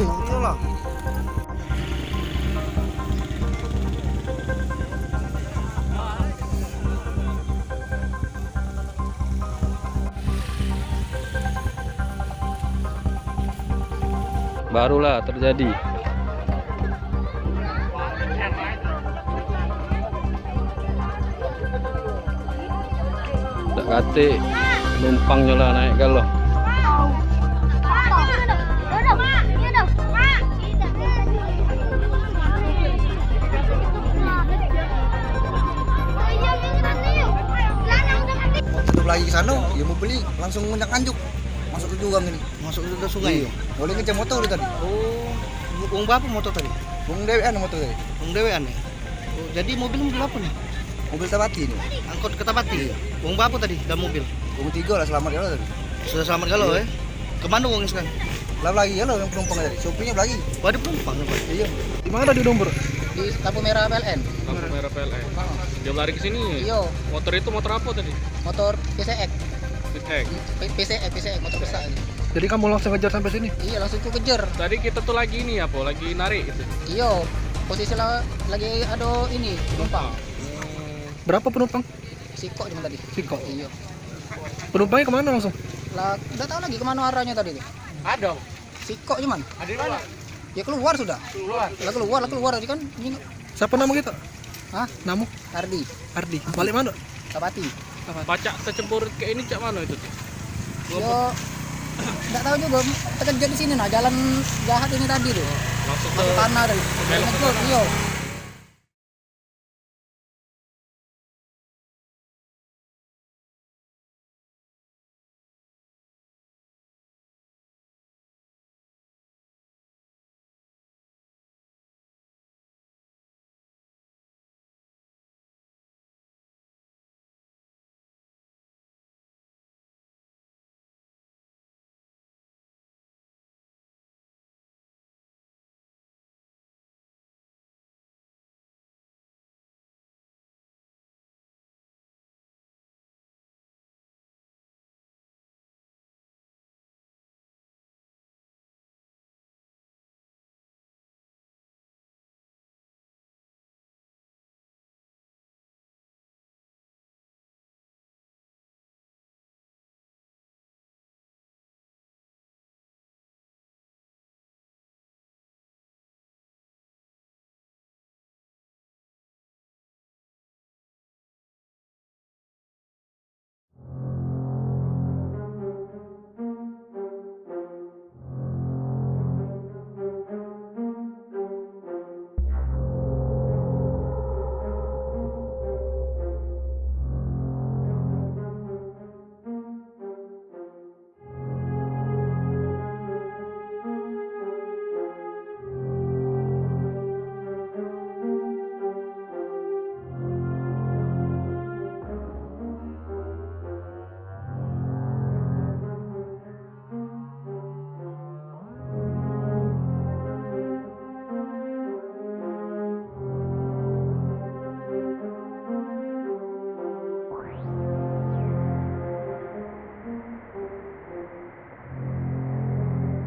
Iyalah. Barulah terjadi. Tak kate numpangnya lah naik galau. Tutup lagi ke sana, ya mau beli langsung nganjuk masuk ke jurang ini, masuk ke sungai. Boleh ngecek motor tadi. Oh, uang berapa motor tadi? Bung dewean motor tadi. Uang dewean nih. Oh, jadi mobil apa nih? Mobil Tabati ini. Angkot ke Tabati. Uang berapa tadi dalam mobil? Bung 3 lah selamat ya tadi. Sudah selamat galau ya? Kemana uangnya sekarang? Lah lagi ya lo yang penumpang tadi. Sopirnya lagi. Oh, ada penumpang ya, Pak? Iya. Di mana tadi nomor? Di lampu merah PLN. Lampu merah PLN. Dia lari ke sini. Iya, Motor itu motor apa tadi? motor PCX. PCX. Motor besar. Jadi kamu langsung kejar sampai sini? Iya, langsung ku kejar. Tadi kita tuh lagi ini apa? Lagi narik gitu. Iya, posisi lagi ada ini penumpang. Berapa penumpang? Sikok cuma tadi. Sikok. Iya. Penumpangnya kemana langsung? Lah, udah tahu lagi kemana arahnya tadi tuh. Ada. Sikok cuman. Ada di mana? Ya keluar sudah. Lah keluar tadi kan. Ini. Siapa nama kita? Hah? Namu? Ardi, Ardi. Balik mana? Tabati. Pacak tercebur kayak ini cak mana itu? Yo, nggak tahu juga. Terkejut di sini nah, jalan jahat ini tadi tuh. Langsung Masuk tanah tadi. belok ke Ngejut, iya.